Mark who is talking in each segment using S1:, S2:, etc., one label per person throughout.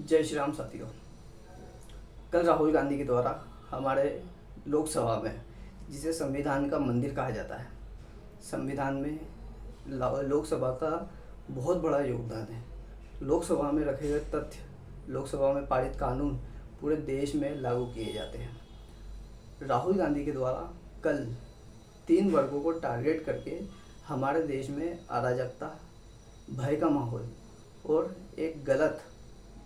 S1: जय श्री राम साथियों। कल राहुल गांधी के द्वारा हमारे लोकसभा में, जिसे संविधान का मंदिर कहा जाता है, संविधान में लोकसभा का बहुत बड़ा योगदान है। लोकसभा में रखे गए तथ्य, लोकसभा में पारित कानून पूरे देश में लागू किए जाते हैं। राहुल गांधी के द्वारा कल 3 वर्गों को टारगेट करके हमारे देश में अराजकता, भय का माहौल और एक गलत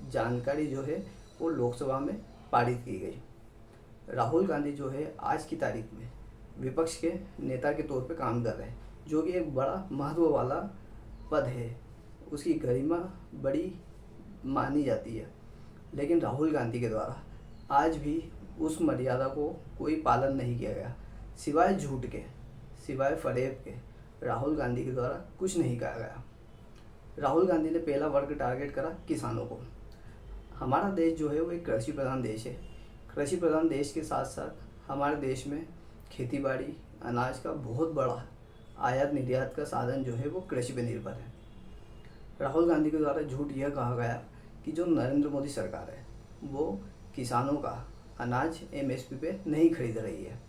S1: जानकारी जो है वो लोकसभा में पारित की गई। राहुल गांधी जो है आज की तारीख में विपक्ष के नेता के तौर पे काम कर रहे हैं, जो कि एक बड़ा महत्व वाला पद है, उसकी गरिमा बड़ी मानी जाती है। लेकिन राहुल गांधी के द्वारा आज भी उस मर्यादा को कोई पालन नहीं किया गया। सिवाय झूठ के, सिवाय फरेब के, राहुल गांधी के द्वारा कुछ नहीं कहा गया। राहुल गांधी ने पहला वर्ग टारगेट करा किसानों को। हमारा देश जो है वो एक कृषि प्रधान देश है। कृषि प्रधान देश के साथ साथ हमारे देश में खेती बाड़ी, अनाज का बहुत बड़ा आयात निर्यात का साधन जो है वो कृषि पर निर्भर है। राहुल गांधी के द्वारा झूठ यह कहा गया कि जो नरेंद्र मोदी सरकार है वो किसानों का अनाज MSP पे नहीं खरीद रही है,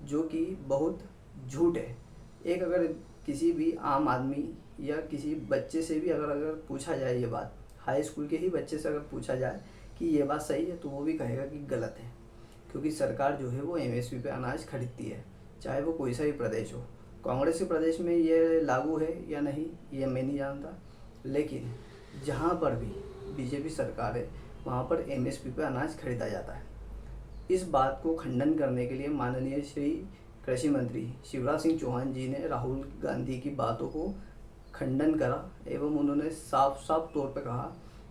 S1: जो कि बहुत झूठ है। एक अगर किसी भी आम आदमी या किसी बच्चे से भी अगर पूछा जाए ये बात, हाई स्कूल के ही बच्चे से अगर पूछा जाए कि ये बात सही है, तो वो भी कहेगा कि गलत है। क्योंकि सरकार जो है वो MSP पे अनाज खरीदती है, चाहे वो कोई सा भी प्रदेश हो। कांग्रेस के प्रदेश में ये लागू है या नहीं ये मैं नहीं जानता, लेकिन जहाँ पर भी BJP सरकार है वहाँ पर MSP पे अनाज खरीदा जाता है। इस बात को खंडन करने के लिए माननीय श्री कृषि मंत्री शिवराज सिंह चौहान जी ने राहुल गांधी की बातों को खंडन करा एवं उन्होंने साफ साफ तौर पर कहा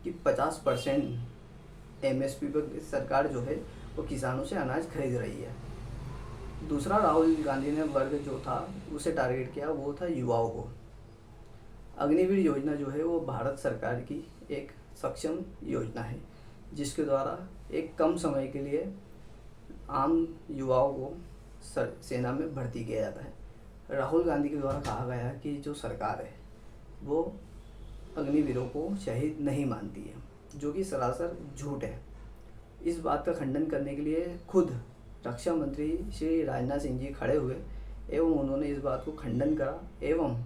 S1: कि 50% MSP पर सरकार जो है वो किसानों से अनाज खरीद रही है। दूसरा राहुल गांधी ने वर्ग जो था उसे टारगेट किया, वो था युवाओं को। अग्निवीर योजना जो है वो भारत सरकार की एक सक्षम योजना है, जिसके द्वारा एक कम समय के लिए आम युवाओं को सेना में भर्ती किया जाता है। राहुल गांधी के द्वारा कहा गया कि जो सरकार है वो अग्निवीरों को शहीद नहीं मानती है, जो कि सरासर झूठ है। इस बात का खंडन करने के लिए खुद रक्षा मंत्री श्री राजनाथ सिंह जी खड़े हुए एवं उन्होंने इस बात को खंडन करा एवं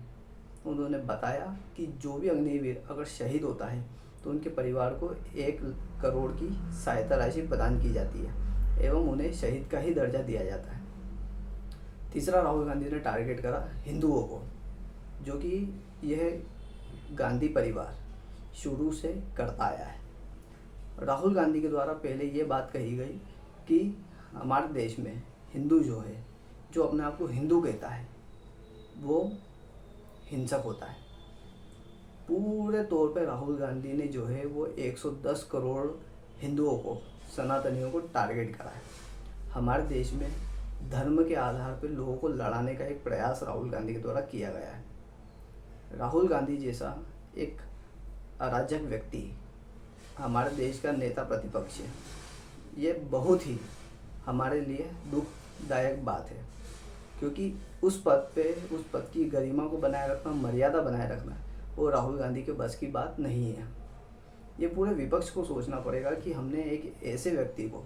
S1: उन्होंने बताया कि जो भी अग्निवीर अगर शहीद होता है तो उनके परिवार को 1 करोड़ की सहायता राशि प्रदान की जाती है एवं उन्हें शहीद का ही दर्जा दिया जाता है। तीसरा राहुल गांधी ने टारगेट करा हिंदुओं को, जो कि यह गांधी परिवार शुरू से करता आया है। राहुल गांधी के द्वारा पहले ये बात कही गई कि हमारे देश में हिंदू जो है, जो अपने आप को हिंदू कहता है, वो हिंसक होता है। पूरे तौर पे राहुल गांधी ने जो है वो 110 करोड़ हिंदुओं को, सनातनियों को टारगेट करा है। हमारे देश में धर्म के आधार पर लोगों को लड़ाने का एक प्रयास राहुल गांधी के द्वारा किया गया है। राहुल गांधी जैसा एक अराजक व्यक्ति हमारे देश का नेता प्रतिपक्ष है, ये बहुत ही हमारे लिए दुखदायक बात है। क्योंकि उस पद की गरिमा को बनाए रखना, मर्यादा बनाए रखना, वो राहुल गांधी के बस की बात नहीं है। ये पूरे विपक्ष को सोचना पड़ेगा कि हमने एक ऐसे व्यक्ति को,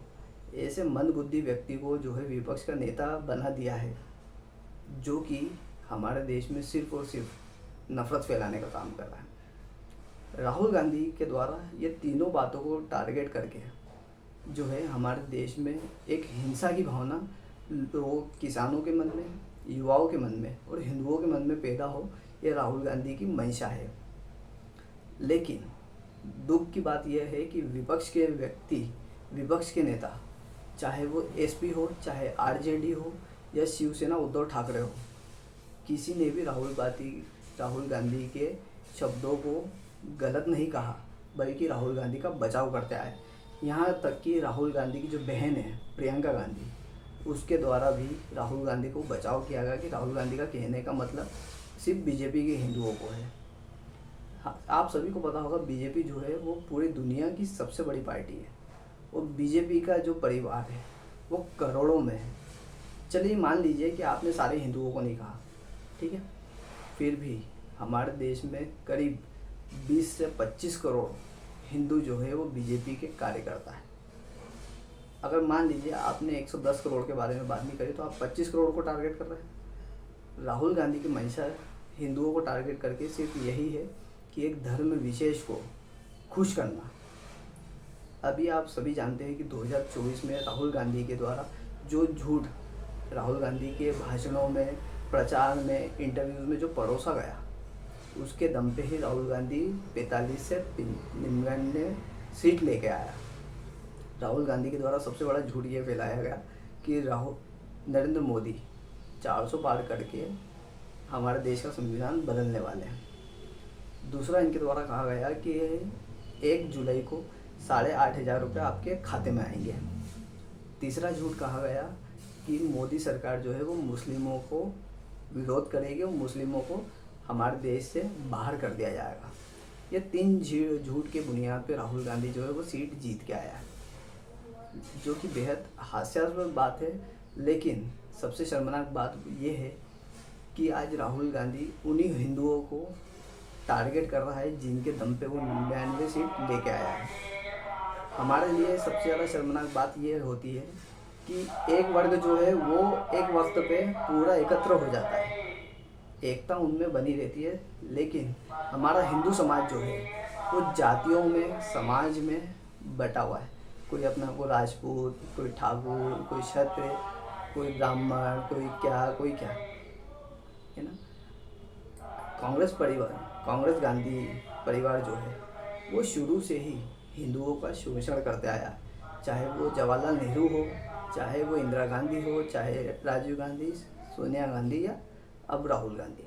S1: ऐसे मंदबुद्धि व्यक्ति को जो है विपक्ष का नेता बना दिया है, जो कि हमारे देश में सिर्फ और सिर्फ नफरत फैलाने का काम कर रहा है। राहुल गांधी के द्वारा ये तीनों बातों को टारगेट करके जो है हमारे देश में एक हिंसा की भावना लोग, किसानों के मन में, युवाओं के मन में और हिंदुओं के मन में पैदा हो, ये राहुल गांधी की मंशा है। लेकिन दुख की बात यह है कि विपक्ष के व्यक्ति, विपक्ष के नेता, चाहे वो SP हो, चाहे RJD हो या शिवसेना उद्धव ठाकरे हो, किसी ने भी राहुल गांधी के शब्दों को गलत नहीं कहा, बल्कि राहुल गांधी का बचाव करते आए। यहाँ तक कि राहुल गांधी की जो बहन है प्रियंका गांधी, उसके द्वारा भी राहुल गांधी को बचाव किया गया कि राहुल गांधी का कहने का मतलब सिर्फ BJP के हिंदुओं को है। हाँ, आप सभी को पता होगा BJP जो है वो पूरी दुनिया की सबसे बड़ी पार्टी है और BJP का जो परिवार है वो करोड़ों में है। चलिए मान लीजिए कि आपने सारे हिंदुओं को नहीं कहा, ठीक है, फिर भी हमारे देश में करीब 20 से 25 करोड़ हिंदू जो है वो बीजेपी के कार्यकर्ता है। अगर मान लीजिए आपने 110 करोड़ के बारे में बात नहीं करी तो आप 25 करोड़ को टारगेट कर रहे हैं। राहुल गांधी की मंशा हिंदुओं को टारगेट करके सिर्फ यही है कि एक धर्म विशेष को खुश करना। अभी आप सभी जानते हैं कि 2024 में राहुल गांधी के द्वारा जो झूठ राहुल गांधी के भाषणों में, प्रचार में, इंटरव्यूज़ में जो परोसा गया, उसके दम पे ही राहुल गांधी 45 से 99 सीट लेके आया। राहुल गांधी के द्वारा सबसे बड़ा झूठ ये फैलाया गया कि नरेंद्र मोदी 400 पार करके हमारे देश का संविधान बदलने वाले हैं। दूसरा, इनके द्वारा कहा गया कि 1 जुलाई को 8,500 रुपये आपके खाते में आएंगे। तीसरा झूठ कहा गया कि मोदी सरकार जो है वो मुस्लिमों को विरोध करेगी और मुस्लिमों को हमारे देश से बाहर कर दिया जाएगा। ये 3 झूठ के बुनियाद पे राहुल गांधी जो है वो सीट जीत के आया है, जो कि बेहद हास्यास्पद बात है। लेकिन सबसे शर्मनाक बात ये है कि आज राहुल गांधी उन्हीं हिंदुओं को टारगेट कर रहा है जिनके दम पे वो 99 सीट लेके आया है। हमारे लिए सबसे ज़्यादा शर्मनाक बात ये होती है कि एक वर्ग जो है वो एक वक्त पे पूरा एकत्र हो जाता है, एकता उनमें बनी रहती है, लेकिन हमारा हिंदू समाज जो है वो जातियों में, समाज में बटा हुआ है। कोई अपना को राजपूत, कोई ठाकुर, कोई क्षत्रिय, कोई ब्राह्मण, कोई क्या, है ना। कांग्रेस गांधी परिवार जो है वो शुरू से ही हिंदुओं का शोषण करते आया, चाहे वो जवाहरलाल नेहरू हो, चाहे वो इंदिरा गांधी हो, चाहे राजीव गांधी, सोनिया गांधी या अब राहुल गांधी।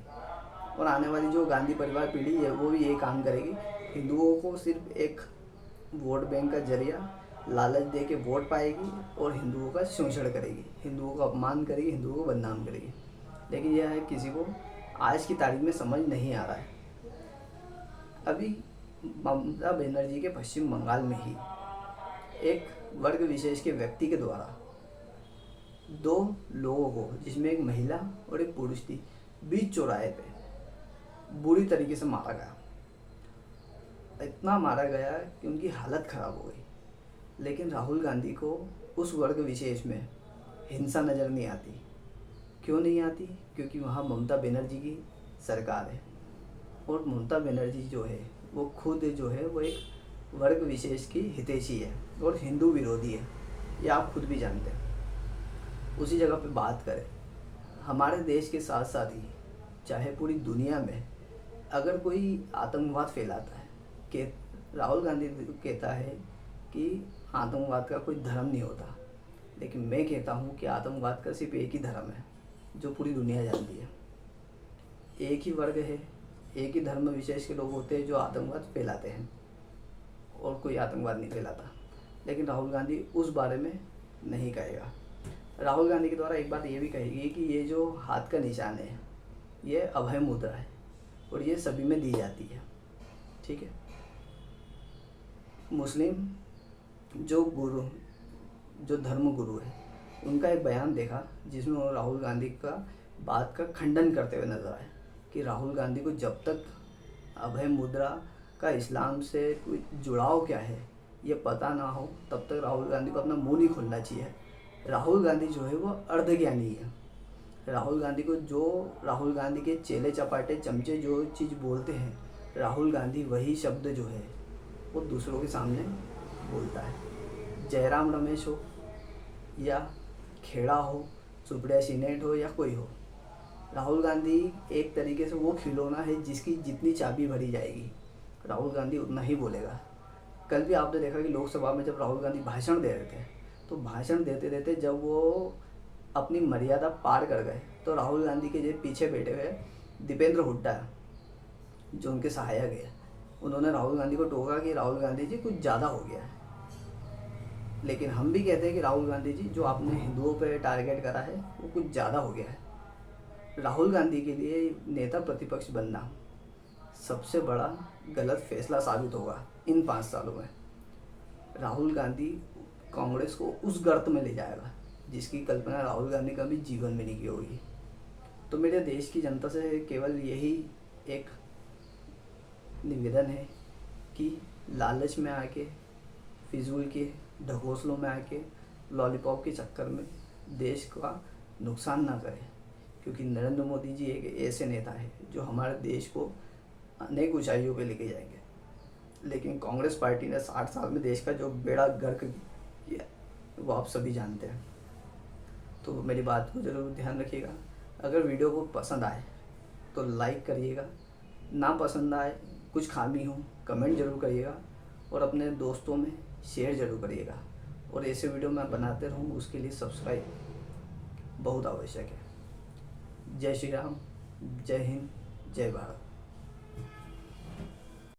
S1: और आने वाली जो गांधी परिवार पीढ़ी है वो भी यही काम करेगी, हिंदुओं को सिर्फ एक वोट बैंक का जरिया लालच दे के वोट पाएगी और हिंदुओं का शोषण करेगी, हिंदुओं का अपमान करेगी, हिंदुओं को बदनाम करेगी। लेकिन यह है किसी को आज की तारीख में समझ नहीं आ रहा है। अभी ममता बनर्जी के पश्चिम बंगाल में ही एक वर्ग विशेष के व्यक्ति के द्वारा 2 लोगों को, जिसमें एक महिला और एक पुरुष थी, बीच चौराहे पे बुरी तरीके से मारा गया। इतना मारा गया कि उनकी हालत खराब हो गई। लेकिन राहुल गांधी को उस वर्ग विशेष में हिंसा नज़र नहीं आती। क्यों नहीं आती? क्योंकि वहाँ ममता बनर्जी की सरकार है और ममता बनर्जी जो है वो खुद जो है वो एक वर्ग विशेष की हितैषी है और हिंदू विरोधी है, ये आप खुद भी जानते हैं। उसी जगह पे बात करें, हमारे देश के साथ साथ ही चाहे पूरी दुनिया में अगर कोई आतंकवाद फैलाता है, कि राहुल गांधी कहता है कि आतंकवाद का कोई धर्म नहीं होता, लेकिन मैं कहता हूँ कि आतंकवाद का सिर्फ एक ही धर्म है जो पूरी दुनिया जानती है। एक ही वर्ग है, एक ही धर्म विशेष के लोग होते हैं जो आतंकवाद फैलाते हैं और कोई आतंकवाद नहीं फैलाता। लेकिन राहुल गांधी उस बारे में नहीं कहेगा। राहुल गांधी के द्वारा एक बात ये भी कहेगी कि ये जो हाथ का निशान है ये अभय मुद्रा है और ये सभी में दी जाती है, ठीक है। मुस्लिम जो धर्म गुरु है उनका एक बयान देखा जिसमें वो राहुल गांधी का बात का खंडन करते हुए नजर आए कि राहुल गांधी को जब तक अभय मुद्रा का इस्लाम से कोई जुड़ाव क्या है ये पता ना हो तब तक राहुल गांधी को अपना मुंह नहीं खोलना चाहिए। राहुल गांधी जो है वो अर्धज्ञानी है। राहुल गांधी के चेले चपाटे चमचे जो चीज़ बोलते हैं, राहुल गांधी वही शब्द जो है वो दूसरों के सामने बोलता है। जयराम रमेश हो या खेड़ा हो, सुप्रिया सीनेट हो या कोई हो, राहुल गांधी एक तरीके से वो खिलौना है जिसकी जितनी चाबी भरी जाएगी राहुल गांधी उतना ही बोलेगा। कल भी आपने देखा कि लोकसभा में जब राहुल गांधी भाषण दे रहे थे तो भाषण देते देते जब वो अपनी मर्यादा पार कर गए तो राहुल गांधी के जो पीछे बैठे हुए दीपेंद्र हुड्डा जो उनके सहायक है, उन्होंने राहुल गांधी को टोका कि राहुल गांधी जी कुछ ज़्यादा हो गया है। लेकिन हम भी कहते हैं कि राहुल गांधी जी जो आपने हिंदुओं पर टारगेट करा है वो कुछ ज़्यादा हो गया है। राहुल गांधी के लिए नेता प्रतिपक्ष बनना सबसे बड़ा गलत फैसला साबित होगा इन 5 सालों में। राहुल गांधी कांग्रेस को उस गर्त में ले जाएगा जिसकी कल्पना राहुल गांधी कभी जीवन में नहीं की होगी। तो मेरे देश की जनता से केवल यही एक निवेदन है कि लालच में आके, फिजूल के ढकोसलों में आके, लॉलीपॉप के चक्कर में देश का नुकसान ना करें, क्योंकि नरेंद्र मोदी जी एक ऐसे नेता है जो हमारे देश को अनेक ऊंचाइयों पे लेके जाएंगे। लेकिन कांग्रेस पार्टी ने 60 साल में देश का जो बेड़ा गर्क किया वो आप सभी जानते हैं। तो मेरी बात को ज़रूर ध्यान रखिएगा। अगर वीडियो को पसंद आए तो लाइक करिएगा, ना पसंद आए, कुछ खामी हो, कमेंट ज़रूर करिएगा और अपने दोस्तों में शेयर ज़रूर करिएगा। और ऐसे वीडियो मैं बनाते रहूँ उसके लिए सब्सक्राइब बहुत आवश्यक है। जय श्री राम, जय हिंद, जय भारत।